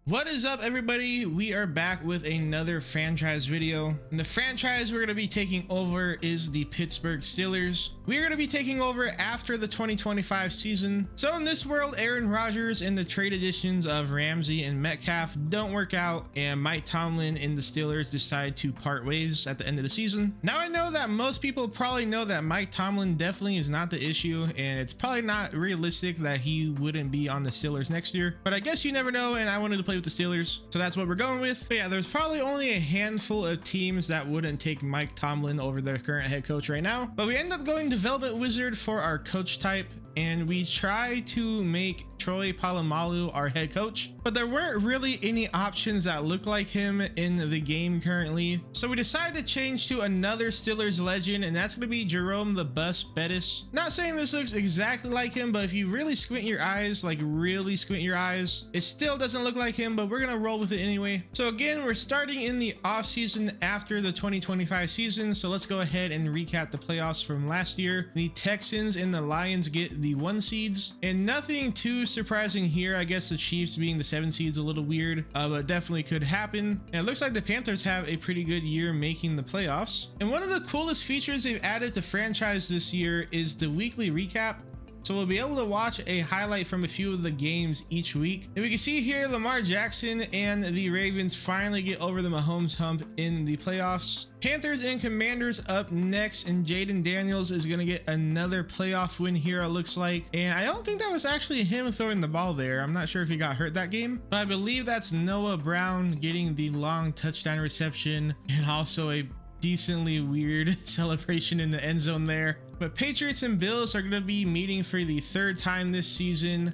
What is up, everybody? We are back with another franchise video, and the franchise we're going to be taking over is the Pittsburgh Steelers. We're going to be taking over after the 2025 season. So in this world, Aaron Rodgers and the trade additions of Ramsey and Metcalf don't work out, and Mike Tomlin and the Steelers decide to part ways at the end of the season. Now, I know that most people probably know that Mike Tomlin definitely is not the issue, and it's probably not realistic that he wouldn't be on the Steelers next year, but I guess you never know, and I wanted to play with the Steelers, so that's what we're going with. But yeah, there's probably only a handful of teams that wouldn't take Mike Tomlin over their current head coach right now, but we end up going development wizard for our coach type, and we try to make Troy Polamalu our head coach, but there weren't really any options that look like him in the game currently. So we decided to change to another Steelers legend, and that's going to be Jerome the Bus Bettis. Not saying this looks exactly like him, but if you really squint your eyes, like really squint your eyes, it still doesn't look like him, but we're going to roll with it anyway. So again, we're starting in the offseason after the 2025 season. So let's go ahead and recap the playoffs from last year. The Texans and the Lions get the 1 seeds, and nothing too surprising here. I guess the Chiefs being the 7 seeds a little weird, but definitely could happen. And it looks like the Panthers have a pretty good year making the playoffs. And one of the coolest features they've added to franchise this year is the weekly recap. So we'll be able to watch a highlight from a few of the games each week. And we can see here Lamar Jackson and the Ravens finally get over the Mahomes hump in the playoffs. Panthers and Commanders up next, and Jaden Daniels is going to get another playoff win here, it looks like. And I don't think that was actually him throwing the ball there. I'm not sure if he got hurt that game, but I believe that's Noah Brown getting the long touchdown reception, and also a decently weird celebration in the end zone there. But Patriots and Bills are going to be meeting for the 3rd time this season,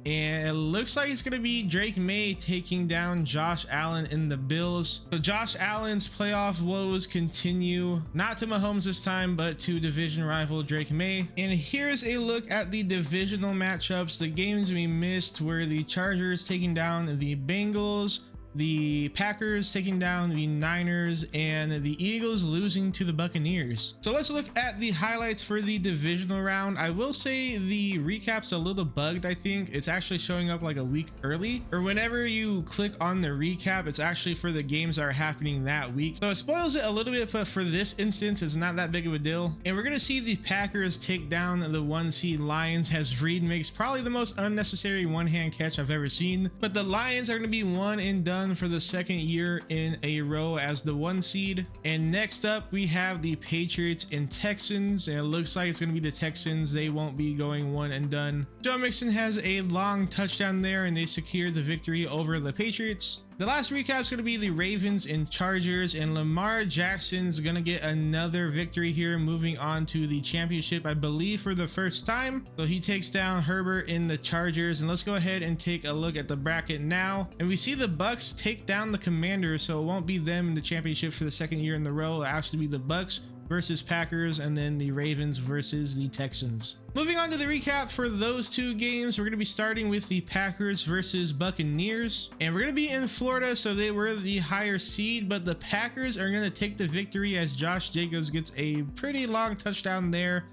and it looks like it's going to be Drake May taking down Josh Allen in the Bills. So Josh Allen's playoff woes continue, not to Mahomes this time, but to division rival Drake May. And here's a look at the divisional matchups. The games we missed were the Chargers taking down the Bengals, the Packers taking down the Niners, and the Eagles losing to the Buccaneers. So let's look at the highlights for the divisional round. I will say the recap's a little bugged. I think it's actually showing up like a week early, or whenever you click on the recap, it's actually for the games that are happening that week. So it spoils it a little bit, but for this instance, it's not that big of a deal. And we're gonna see the Packers take down the 1 seed Lions, as Reed makes probably the most unnecessary one-hand catch I've ever seen. But the Lions are gonna be one and done for the 2nd year in a row as the 1 seed. And next up, we have the Patriots and Texans, and it looks like it's going to be the Texans. They won't be going one and done. Joe Mixon has a long touchdown there, and they secure the victory over the Patriots. The last recap is going to be the Ravens and Chargers, and Lamar Jackson's going to get another victory here, moving on to the championship, I believe, for the first time. So he takes down Herbert in the Chargers, and let's go ahead and take a look at the bracket now. And we see the Bucks take down the Commanders, so it won't be them in the championship for the 2nd year in the row. It'll actually be the Bucks versus Packers, and then the Ravens versus the Texans. Moving on to the recap for those 2 games, we're going to be starting with the Packers versus Buccaneers, and we're going to be in Florida, so they were the higher seed, but the Packers are going to take the victory as Josh Jacobs gets a pretty long touchdown there,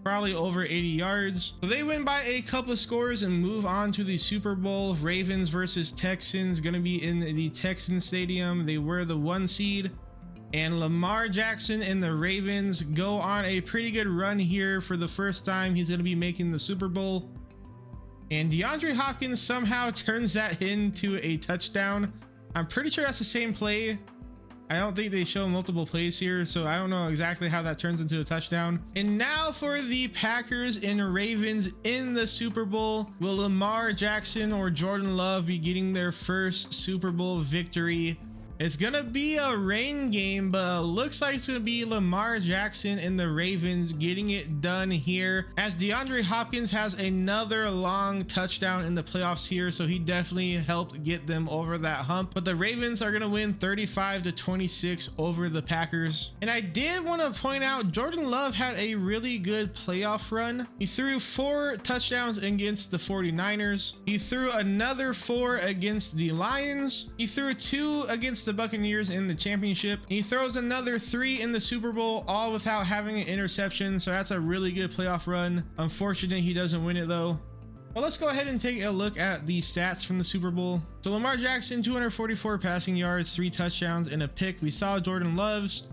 probably over 80 yards. So they win by a couple of scores and move on to the Super Bowl. Ravens versus Texans, going to be in the Texan Stadium. They were the 1 seed. And Lamar Jackson and the Ravens go on a pretty good run here. For the first time, he's going to be making the Super Bowl. And DeAndre Hopkins somehow turns that into a touchdown. I'm pretty sure that's the same play. I don't think they show multiple plays here, so I don't know exactly how that turns into a touchdown. And now for the Packers and Ravens in the Super Bowl. Will Lamar Jackson or Jordan Love be getting their first Super Bowl victory? It's gonna be a rain game, but it looks like it's gonna be Lamar Jackson and the Ravens getting it done here, as DeAndre Hopkins has another long touchdown in the playoffs here, so he definitely helped get them over that hump. But the Ravens are gonna win 35-26 over the Packers. And I did want to point out, Jordan Love had a really good playoff run. He threw 4 touchdowns against the 49ers. He threw another 4 against the Lions. He threw 2 against the Buccaneers in the championship. He throws another 3 in the Super Bowl, all without having an interception. So that's a really good playoff run. Unfortunate he doesn't win it though. Well, let's go ahead and take a look at the stats from the Super Bowl. So Lamar Jackson, 244 passing yards, 3 touchdowns, and a pick. We saw Jordan Love's.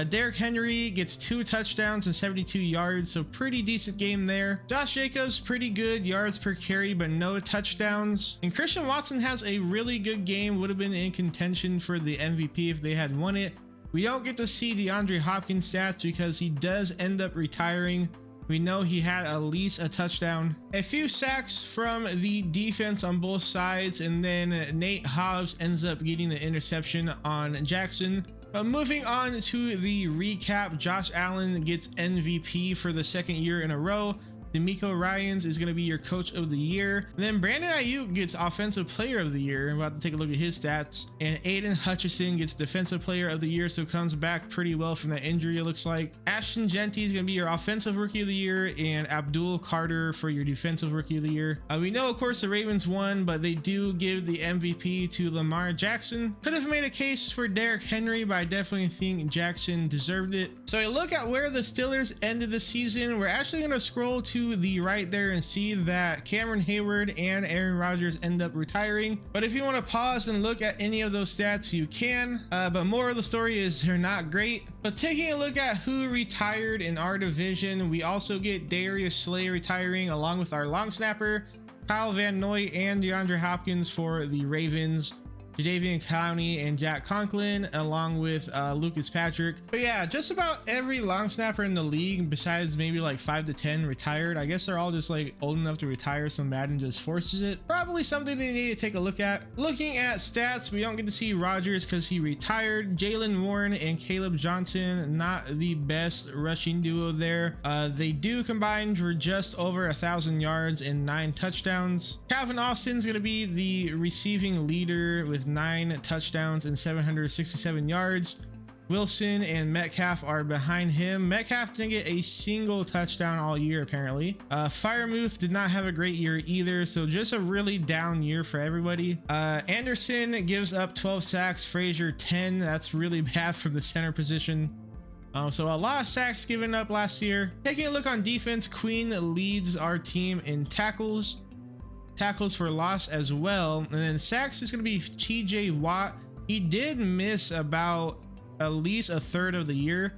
Derrick Henry gets 2 touchdowns and 72 yards, so pretty decent game there. Josh Jacobs, pretty good yards per carry, but no touchdowns. And Christian Watson has a really good game, would have been in contention for the MVP if they had won it. We don't get to see DeAndre Hopkins stats because he does end up retiring. We know he had at least a touchdown. A few sacks from the defense on both sides, and then Nate Hobbs ends up getting the interception on Jackson. Moving on to the recap, Josh Allen gets MVP for the 2nd year in a row. D'Amico Ryans is going to be your coach of the year. And then Brandon Ayuk gets offensive player of the year. I'm about to take a look at his stats. And Aiden Hutchinson gets defensive player of the year, so comes back pretty well from that injury, it looks like. Ashton Genty is going to be your offensive rookie of the year, and Abdul Carter for your defensive rookie of the year. We know, of course, the Ravens won, but they do give the MVP to Lamar Jackson. Could have made a case for Derrick Henry, but I definitely think Jackson deserved it. So a look at where the Steelers ended the season. We're actually going to scroll to the right there and see that Cameron Hayward and Aaron Rodgers end up retiring. But if you want to pause and look at any of those stats, you can. But more of the story is they're not great. But taking a look at who retired in our division, we also get Darius Slay retiring along with our long snapper, Kyle Van Noy, and DeAndre Hopkins for the Ravens. Jadeveon Clowney and Jack Conklin along with Lucas Patrick. But yeah, just about every long snapper in the league besides maybe like 5 to 10 retired. I guess they're all just like old enough to retire, so Madden just forces it. Probably something they need to take a look at. Looking at stats, we don't get to see Rodgers because he retired. Jaylen Warren and Caleb Johnson, not the best rushing duo there. They do combine for just over 1,000 yards and 9 touchdowns. Calvin Austin's going to be the receiving leader with 9 touchdowns and 767 yards. Wilson and Metcalf are behind him. Metcalf didn't get a single touchdown all year, apparently. Firemouth did not have a great year either, so just a really down year for everybody. Anderson gives up 12 sacks, Frazier 10. That's really bad from the center position. So a lot of sacks given up last year. Taking a look on defense, Queen leads our team in tackles for loss as well, and then sacks is going to be TJ Watt. He did miss about at least a third of the year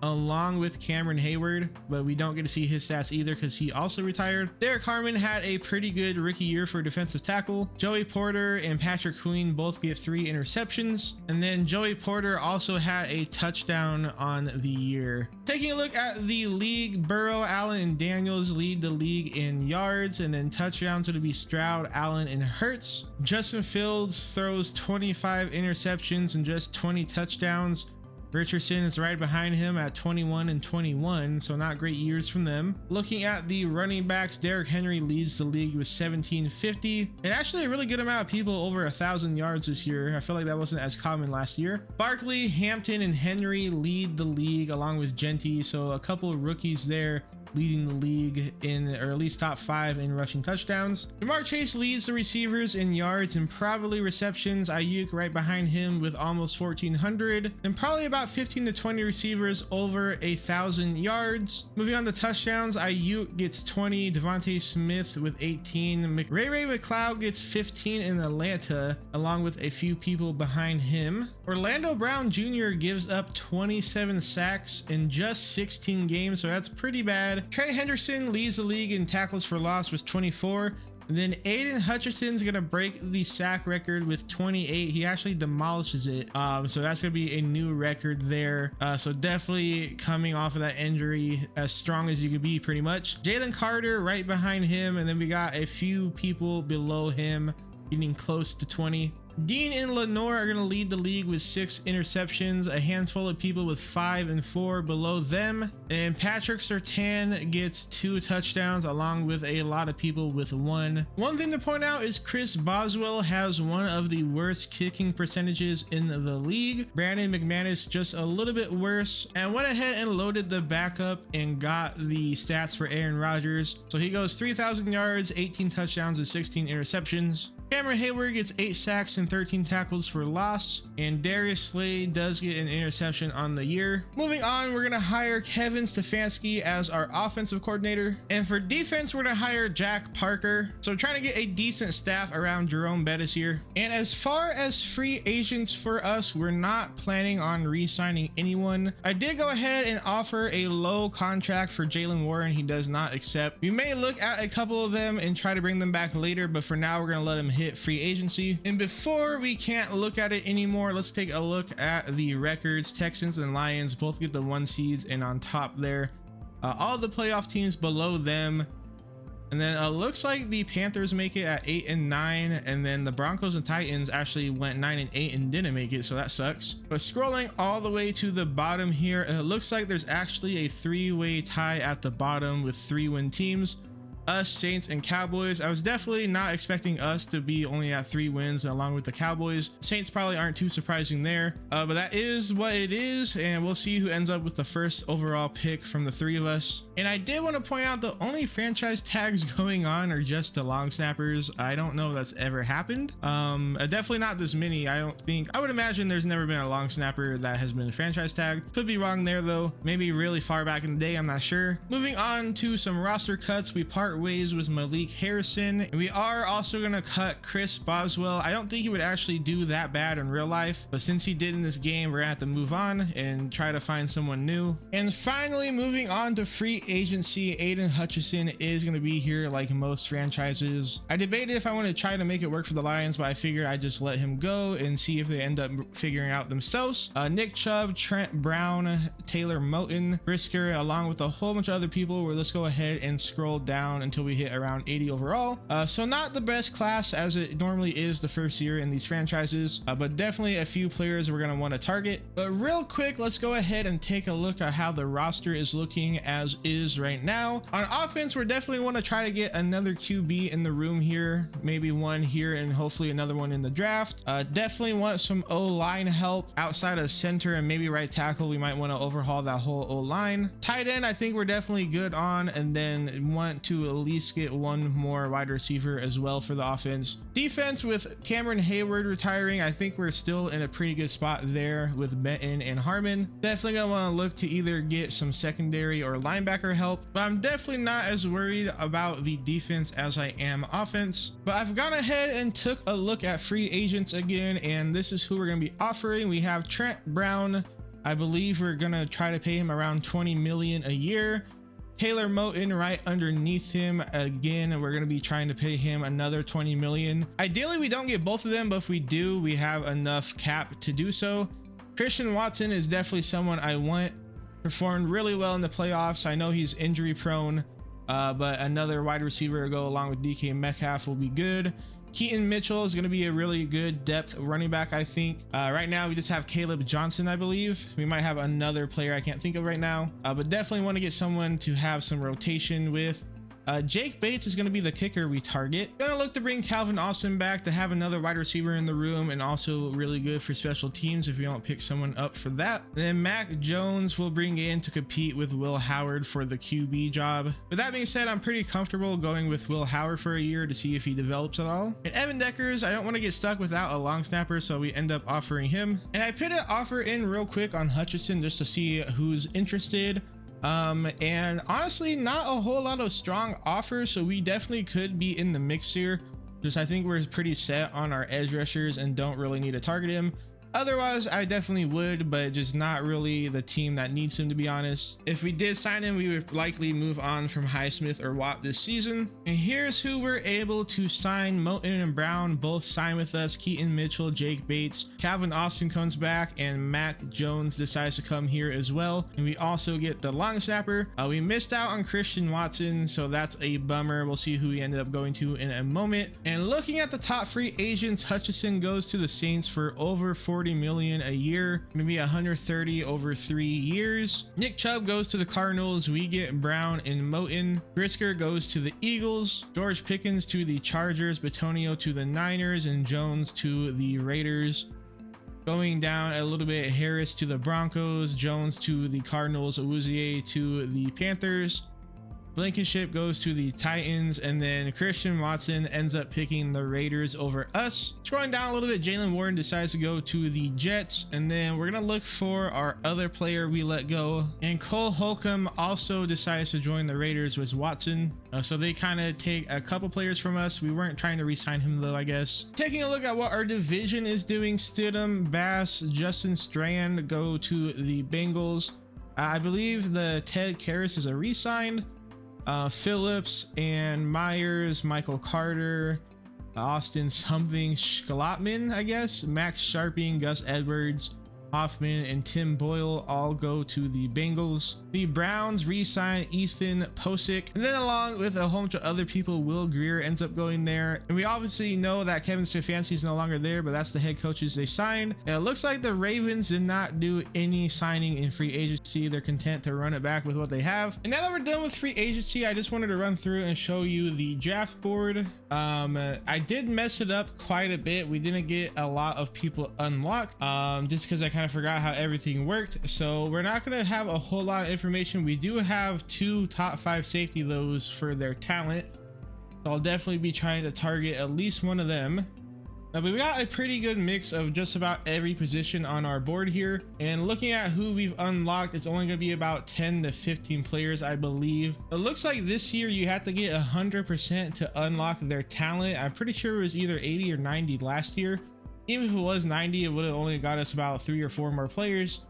along with Cameron Hayward, but we don't get to see his stats either because he also retired. Derek Harmon had a pretty good rookie year for defensive tackle. Joey Porter and Patrick Queen both get 3 interceptions, and then Joey Porter also had a touchdown on the year. Taking a look at the league, Burrow, Allen, and Daniels lead the league in yards, and then touchdowns would be Stroud, Allen, and Hurts. Justin Fields throws 25 interceptions and just 20 touchdowns. Richardson is right behind him at 21 and 21, so not great years from them. Looking at the running backs, Derrick Henry leads the league with 1750, and actually a really good amount of people over 1,000 yards this year. I feel like that wasn't as common last year. Barkley, Hampton, and Henry lead the league along with Genty, so a couple of rookies there leading the league in, or at least top 5 in rushing touchdowns. Jamar Chase leads the receivers in yards and probably receptions. Ayuk right behind him with almost 1,400, and probably about 15 to 20 receivers over 1,000 yards. Moving on to touchdowns, Ayuk gets 20, Devontae Smith with 18, Ray McLeod gets 15 in Atlanta along with a few people behind him. Orlando Brown Jr. gives up 27 sacks in just 16 games, so that's pretty bad. Trey Henderson leads the league in tackles for loss with 24. And then Aiden Hutchinson's gonna break the sack record with 28. He actually demolishes it. So that's gonna be a new record there. So definitely coming off of that injury as strong as you could be, pretty much. Jalen Carter right behind him, and then we got a few people below him getting close to 20. Dean and Lenore are going to lead the league with 6 interceptions, a handful of people with 5 and 4 below them, and Patrick Surtain gets 2 touchdowns along with a lot of people with 1. One thing to point out is Chris Boswell has one of the worst kicking percentages in the league. Brandon McManus just a little bit worse, and went ahead and loaded the backup and got the stats for Aaron Rodgers. So he goes 3,000 yards, 18 touchdowns, and 16 interceptions. Cameron Hayward gets 8 sacks and 13 tackles for loss, and Darius Slade does get an interception on the year. Moving on, we're gonna hire Kevin Stefanski as our offensive coordinator, and for defense we're gonna hire Jack Parker. So trying to get a decent staff around Jerome Bettis here. And as far as free agents for us, we're not planning on re-signing anyone. I did go ahead and offer a low contract for Jalen Warren. He does not accept. We may look at a couple of them and try to bring them back later, but for now we're gonna let him hit free agency. And before we can't look at it anymore, let's take a look at the records. Texans and Lions both get the 1 seeds, and on top there, all the playoff teams below them. And then looks like the Panthers make it at 8 and 9, and then the Broncos and Titans actually went 9 and 8 and didn't make it, so that sucks. But scrolling all the way to the bottom here, it looks like there's actually a 3-way tie at the bottom with 3-win teams. Us, Saints, and Cowboys. I was definitely not expecting us to be only at 3 wins along with the Cowboys. Saints probably aren't too surprising there, but that is what it is, and we'll see who ends up with the first overall pick from the 3 of us. And I did want to point out the only franchise tags going on are just the long snappers. I don't know if that's ever happened. Definitely not this many. I don't think. I would imagine there's never been a long snapper that has been franchise tagged. Could be wrong there though. Maybe really far back in the day. I'm not sure. Moving on to some roster cuts. We part ways with Malik Harrison, and we are also gonna cut Chris Boswell. I don't think he would actually do that bad in real life, but since he did in this game, we're gonna have to move on and try to find someone new. And finally, moving on to free agency, Aiden Hutchinson is gonna be here like most franchises. I debated if I want to try to make it work for the Lions, but I figured I'd just let him go and see if they end up figuring out themselves. Nick Chubb, Trent Brown, Taylor Moton, Brisker, along with a whole bunch of other people. Where let's go ahead and scroll down until we hit around 80 overall. So not the best class as it normally is the first year in these franchises, but definitely a few players we're going to want to target. But real quick, let's go ahead and take a look at how the roster is looking as is right now. On offense, we're definitely want to try to get another QB in the room here, maybe one here and hopefully another one in the draft. Definitely want some O-line help outside of center and maybe right tackle. We might want to overhaul that whole O-line. Tight end, I think we're definitely good on, and then want to at least get one more wide receiver as well for the offense. Defense, with Cameron Hayward retiring, I think we're still in a pretty good spot there with Benton and Harmon. Definitely gonna want to look to either get some secondary or linebacker help, but I'm definitely not as worried about the defense as I am offense. But I've gone ahead and took a look at free agents again, and this is who we're gonna be offering. We have Trent Brown. I believe we're gonna try to pay him around 20 million a year. Taylor Moton right underneath him again, we're going to be trying to pay him another 20 million. Ideally we don't get both of them, but if we do, we have enough cap to do so. Christian Watson is definitely someone I want. Performed really well in the playoffs. I know he's injury prone, but another wide receiver to go along with DK Metcalf will be good. Keaton Mitchell is going to be a really good depth running back, I think. Right now, we just have Caleb Johnson, I believe. We might have another player I can't think of right now, but definitely want to get someone to have some rotation with. Jake Bates is going to be the kicker we target. Gonna look to bring Calvin Austin back to have another wide receiver in the room, and also really good for special teams if you don't pick someone up for that. And then Mac Jones will bring in to compete with Will Howard for the QB job. With that being said, I'm pretty comfortable going with Will Howard for a year to see if he develops at all. And Evan Deckers, I don't want to get stuck without a long snapper, so we end up offering him. And I put an offer in real quick on Hutchinson just to see who's interested. And honestly, not a whole lot of strong offers, so we definitely could be in the mix here. Just I think we're pretty set on our edge rushers and don't really need to target him. Otherwise, I definitely would, but just not really the team that needs him, to be honest. If we did sign him, we would likely move on from Highsmith or Watt this season. And here's who we're able to sign. Moton and Brown both sign with us. Keaton Mitchell, Jake Bates, Calvin Austin comes back, and Mac Jones decides to come here as well. And we also get the long snapper. We missed out on Christian Watson, so that's a bummer. We'll see who we ended up going to in a moment. And looking at the top free agents, Hutchinson goes to the Saints for over 40 million a year, maybe 130 over 3 years. Nick Chubb goes to the Cardinals. We get Brown and Moton. Brisker goes to the Eagles. George Pickens to the Chargers. Bitonio to the Niners, and Jones to the Raiders. Going down a little bit, Harris to the Broncos, Jones to the Cardinals, Awuzie to the Panthers. Blankenship goes to the Titans, and then Christian Watson ends up picking the Raiders over us. Scrolling down a little bit, Jalen Warren decides to go to the Jets, and then we're gonna look for our other player we let go, and Cole Holcomb also decides to join the Raiders with Watson. So they kind of take a couple players from us. We weren't trying to re-sign him though, I guess. Taking a look at what our division is doing, Stidham, Bass, Justin Strand go to the Bengals. I believe the Ted Karras is a re-signed. Phillips and Myers, Michael Carter, Austin something Schlotman, I guess, Max Sharping, Gus Edwards, Hoffman, and Tim Boyle all go to the Bengals. The Browns re-sign Ethan Posick, and then along with a whole bunch of other people, Will Greer ends up going there. And we obviously know that Kevin Stefanski is no longer there, but that's the head coaches they signed. And it looks like the Ravens did not do any signing in free agency. They're content to run it back with what they have. And now that we're done with free agency, I just wanted to run through and show you the draft board. I did mess it up quite a bit. We didn't get a lot of people unlocked, just because I kind of forgot how everything worked. So we're not going to have a whole lot of information. We do have 2 top 5 safety lows for their talent, so I'll definitely be trying to target at least one of them. But we got a pretty good mix of just about every position on our board here, and looking at who we've unlocked, it's only going to be about 10 to 15 players, I believe. It looks like this year you have to get 100% to unlock their talent. I'm pretty sure it was either 80 or 90 last year. Even if it was 90, it would have only got us about 3 or 4 more players.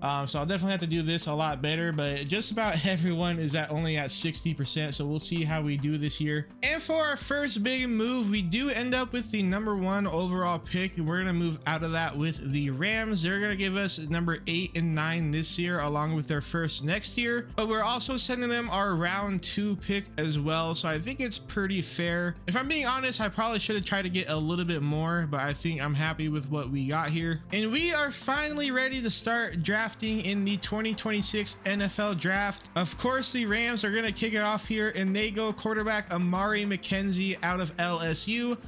So I'll definitely have to do this a lot better, but just about everyone is only at 60%, so we'll see how we do this year. And for our first big move, we do end up with the #1 overall pick. We're gonna move out of that with the Rams. They're gonna give us number 8 and 9 this year, along with their first next year, but we're also sending them our round 2 pick as well, so I think it's pretty fair. If I'm being honest, I probably should have tried to get a little bit more, but I think I'm happy with what we got here. And we are finally ready to start drafting in the 2026 NFL draft. Of course, the Rams are going to kick it off here, and they go quarterback Amari McKenzie out of LSU.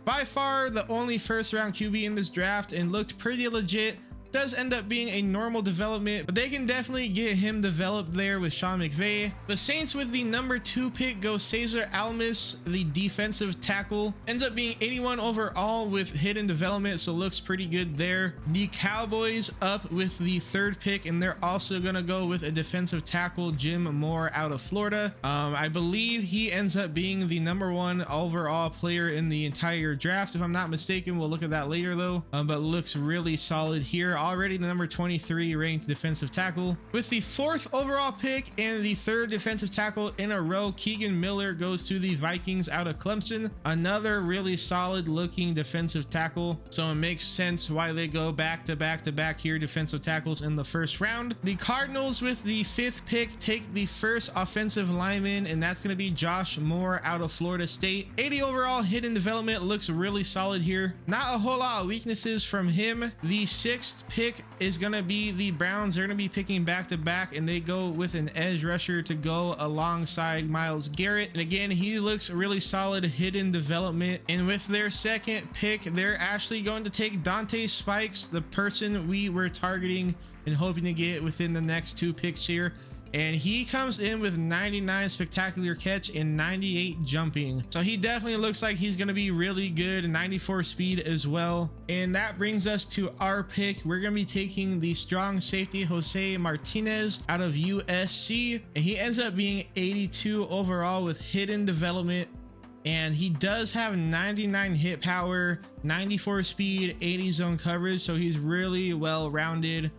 By far the only first round QB in this draft, and looked pretty legit. Does end up being a normal development, but they can definitely get him developed there with Sean McVay. The Saints with the #2 pick go Cesar Almas, the defensive tackle. Ends up being 81 overall with hidden development, so looks pretty good there. The Cowboys up with the 3rd pick, and they're also gonna go with a defensive tackle, Jim Moore out of Florida. I believe he ends up being the #1 overall player in the entire draft, if I'm not mistaken. We'll look at that later though, but looks really solid here. Already the number 23 ranked defensive tackle. With the 4th overall pick and the 3rd defensive tackle in a row, Keegan Miller goes to the Vikings out of Clemson. Another really solid looking defensive tackle, so it makes sense why they go back to back here defensive tackles in the 1st round. The Cardinals with the 5th pick take the 1st offensive lineman, and that's going to be Josh Moore out of Florida State. 80 overall hidden development, looks really solid here. Not a whole lot of weaknesses from him. The 6th pick is going to be the Browns. They're going to be picking back to back, and they go with an edge rusher to go alongside Myles Garrett. And again, he looks really solid hidden development. And with their 2nd pick, they're actually going to take Dante Spikes, the person we were targeting and hoping to get within the next 2 picks here. And he comes in with 99 spectacular catch and 98 jumping, so he definitely looks like he's going to be really good. 94 speed as well. And that brings us to our pick. We're going to be taking the strong safety Jose Martinez out of USC, and he ends up being 82 overall with hidden development. And he does have 99 hit power, 94 speed, 80 zone coverage, so he's really well rounded.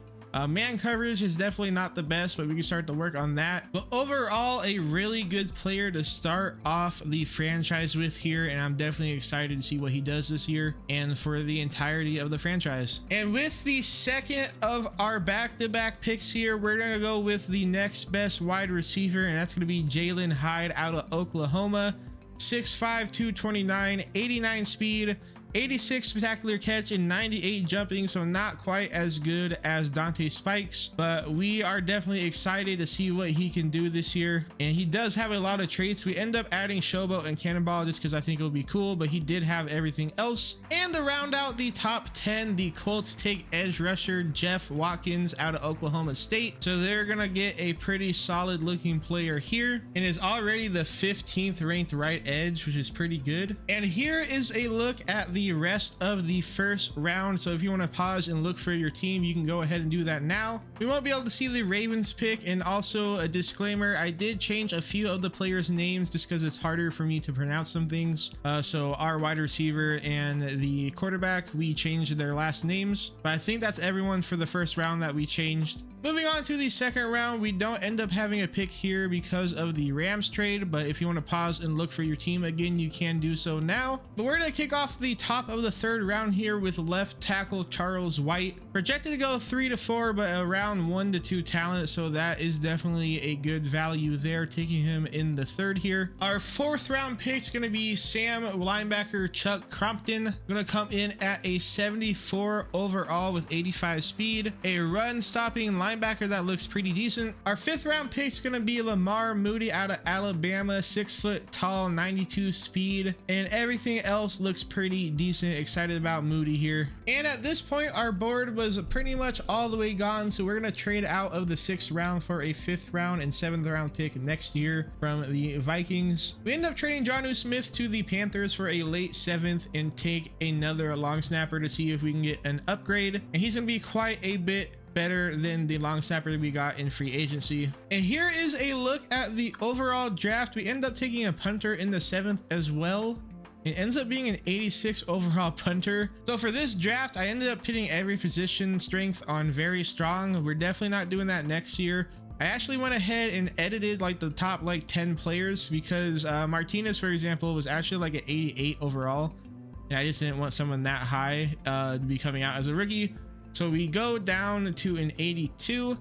Man coverage is definitely not the best, but we can start to work on that. But overall, a really good player to start off the franchise with here, and I'm definitely excited to see what he does this year and for the entirety of the franchise. And with the 2nd of our back-to-back picks here, we're gonna go with the next best wide receiver, and that's gonna be Jalen Hyde out of Oklahoma. 6'5", 229, 89 speed, 86 spectacular catch and 98 jumping, so not quite as good as Dante Spikes, but we are definitely excited to see what he can do this year. And he does have a lot of traits. We end up adding Showboat and Cannonball just because I think it'll be cool, but he did have everything else. And to round out the top 10, the Colts take edge rusher Jeff Watkins out of Oklahoma State, so they're gonna get a pretty solid looking player here, and is already the 15th ranked right edge, which is pretty good. And here is a look at the rest of the first round, so if you want to pause and look for your team, you can go ahead and do that now. We won't be able to see the Ravens pick, and also a disclaimer, I did change a few of the players' names just because it's harder for me to pronounce some things. So our wide receiver and the quarterback, we changed their last names, but I think that's everyone for the first round that we changed. Moving on to the second round, we don't end up having a pick here because of the Rams trade, but if you want to pause and look for your team again, you can do so now. But we're going to kick off the top of the third round here with left tackle Charles White. Projected to go 3 to 4, but around 1 to 2 talent, so that is definitely a good value there, taking him in the third here. Our fourth round pick is going to be Sam linebacker Chuck Crompton. Going to come in at a 74 overall with 85 speed, a run stopping linebacker that looks pretty decent. Our fifth round pick is going to be Lamar Moody out of Alabama, 6 foot tall, 92 speed, and everything else looks pretty decent. Excited about Moody here. And at this point, our board was pretty much all the way gone, so we're going to trade out of the 6th round for a 5th round and 7th round pick next year from the Vikings. We end up trading Jonnu Smith to the Panthers for a late 7th and take another long snapper to see if we can get an upgrade, and he's going to be quite a bit better than the long snapper that we got in free agency. And here is a look at the overall draft. We end up taking a punter in the 7th as well. It ends up being an 86 overall punter. So for this draft, I ended up pitting every position strength on very strong. We're definitely not doing that next year. I actually went ahead and edited like the top 10 players because Martinez, for example, was actually like an 88 overall. And I just didn't want someone that high to be coming out as a rookie. So we go down to an 82.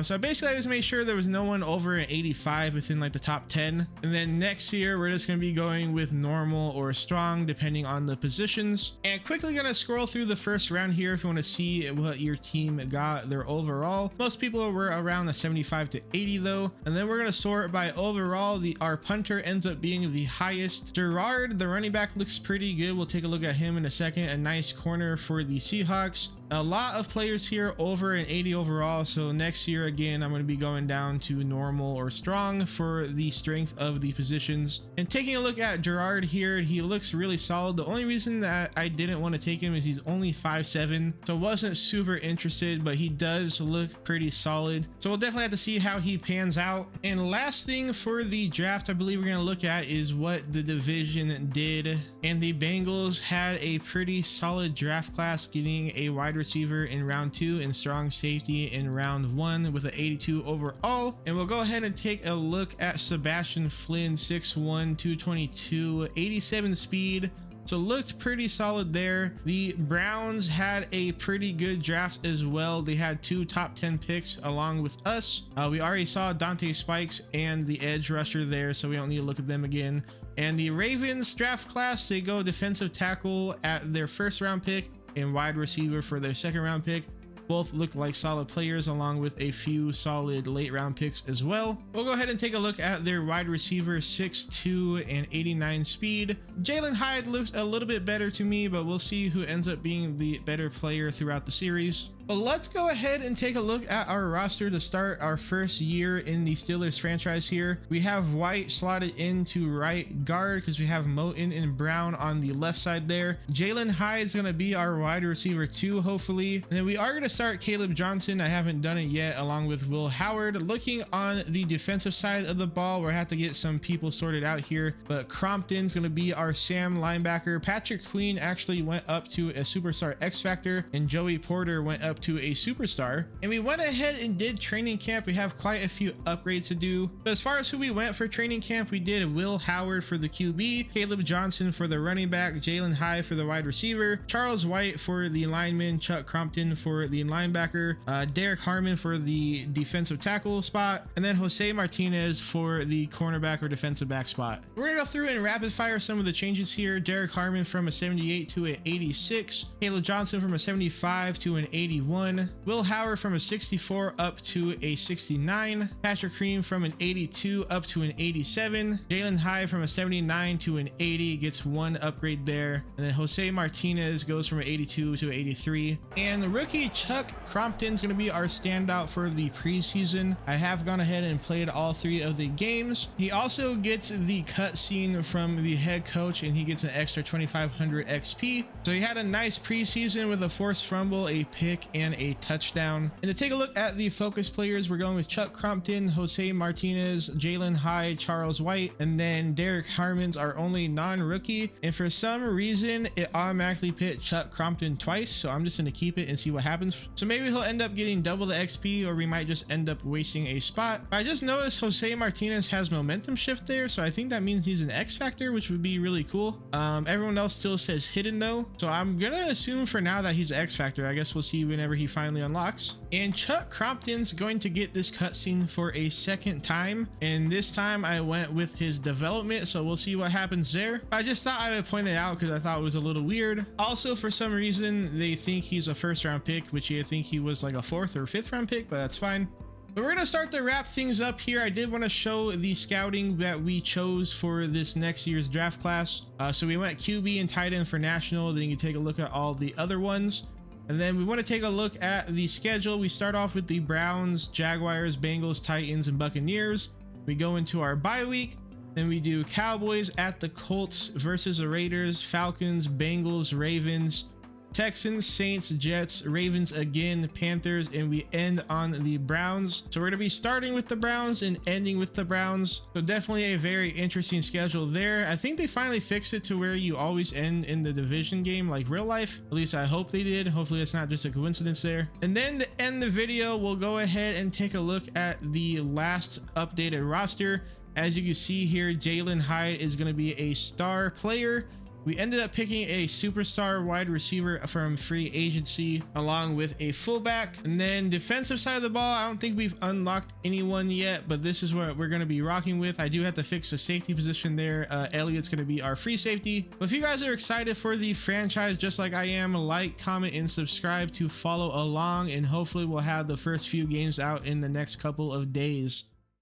So basically I just made sure there was no one over an 85 within like the top 10. And then next year, we're just going to be going with normal or strong, depending on the positions. And quickly going to scroll through the first round here if you want to see what your team got their overall. Most people were around the 75 to 80 though. And then we're going to sort by overall. Our punter ends up being the highest. Gerard, the running back, looks pretty good. We'll take a look at him in a second. A nice corner for the Seahawks. A lot of players here over an 80 overall, so next year again I'm going to be going down to normal or strong for the strength of the positions. And taking a look at Gerard here, he looks really solid. The only reason that I didn't want to take him is he's only 5'7", so wasn't super interested, but he does look pretty solid, so we'll definitely have to see how he pans out. And last thing for the draft I believe we're going to look at is what the division did, and the Bengals had a pretty solid draft class, getting a wide receiver in round 2 and strong safety in round 1 with an 82 overall. And we'll go ahead and take a look at Sebastian Flynn, 6'1", 222, 87 speed. So looked pretty solid there. The Browns had a pretty good draft as well. They had 2 top 10 picks along with us. We already saw Dante Spikes and the edge rusher there, so we don't need to look at them again. And the Ravens draft class, they go defensive tackle at their 1st round pick and wide receiver for their 2nd round pick. Both look like solid players, along with a few solid late round picks as well. We'll go ahead and take a look at their wide receiver, 6'2" and 89 speed. Jalen Hyde looks a little bit better to me, but we'll see who ends up being the better player throughout the series. But let's go ahead and take a look at our roster to start our first year in the Steelers franchise here. We have White slotted into right guard because we have Moton and Brown on the left side there. Jalen Hyde is going to be our wide receiver 2, hopefully. And then we are going to start Caleb Johnson. I haven't done it yet, along with Will Howard. Looking on the defensive side of the ball, we're going to have to get some people sorted out here. But Crompton's going to be our Sam linebacker. Patrick Queen actually went up to a superstar X Factor, and Joey Porter went up up to a superstar. And we went ahead and did training camp. We have quite a few upgrades to do. But as far as who we went for training camp, we did Will Howard for the QB, Caleb Johnson for the running back, Jalen High for the wide receiver, Charles White for the lineman, Chuck Crompton for the linebacker, Derek Harmon for the defensive tackle spot, and then Jose Martinez for the cornerback or defensive back spot. We're gonna go through and rapid fire some of the changes here. Derek Harmon from a 78 to an 86, Caleb Johnson from a 75 to an 81, Will Howard from a 64 up to a 69, Patrick Cream from an 82 up to an 87, Jalen High from a 79 to an 80, gets one upgrade there, and then Jose Martinez goes from an 82 to 83. And the rookie Chuck Crompton's going to be our standout for the preseason. I have gone ahead and played all 3 of the games. He also gets the cutscene from the head coach, and he gets an extra 2500 XP. So he had a nice preseason with a forced fumble, a pick, and a touchdown. And to take a look at the focus players, we're going with Chuck Crompton, Jose Martinez, Jalen High, Charles White, and then Derek Harmon's our only non-rookie. And for some reason, it automatically picked Chuck Crompton twice, so I'm just going to keep it and see what happens. So maybe he'll end up getting double the XP, or we might just end up wasting a spot. I just noticed Jose Martinez has momentum shift there, so I think that means he's an X Factor, which would be really cool. Everyone else still says hidden though, so I'm gonna assume for now that he's X Factor. I guess we'll see whenever he finally unlocks. And Chuck Crompton's going to get this cutscene for a second time, and this time I went with his development, so we'll see what happens there. I just thought I would point it out because I thought it was a little weird. Also, for some reason they think he's a first round pick, which I think he was like a 4th or 5th round pick, but that's fine. But we're gonna start to wrap things up here. I did want to show the scouting that we chose for this next year's draft class. So we went QB and tight end for national, then you can take a look at all the other ones. And then we want to take a look at the schedule. We start off with the Browns, Jaguars, Bengals, Titans, and Buccaneers. We go into our bye week. Then we do Cowboys at the Colts versus the Raiders, Falcons, Bengals, Ravens, Texans, Saints, Jets, Ravens again, Panthers, and we end on the Browns. So we're going to be starting with the Browns and ending with the Browns. So definitely a very interesting schedule there. I think they finally fixed it to where you always end in the division game like real life. At least I hope they did. Hopefully it's not just a coincidence there. And then to end the video, we'll go ahead and take a look at the last updated roster. As you can see here, Jalen Hyde is going to be a star player. We ended up picking a superstar wide receiver from free agency along with a fullback. And then defensive side of the ball, I don't think we've unlocked anyone yet, but this is what we're going to be rocking with. I do have to fix the safety position there. Elliott's going to be our free safety. But if you guys are excited for the franchise just like I am, like, comment, and subscribe to follow along, and hopefully we'll have the first few games out in the next couple of days.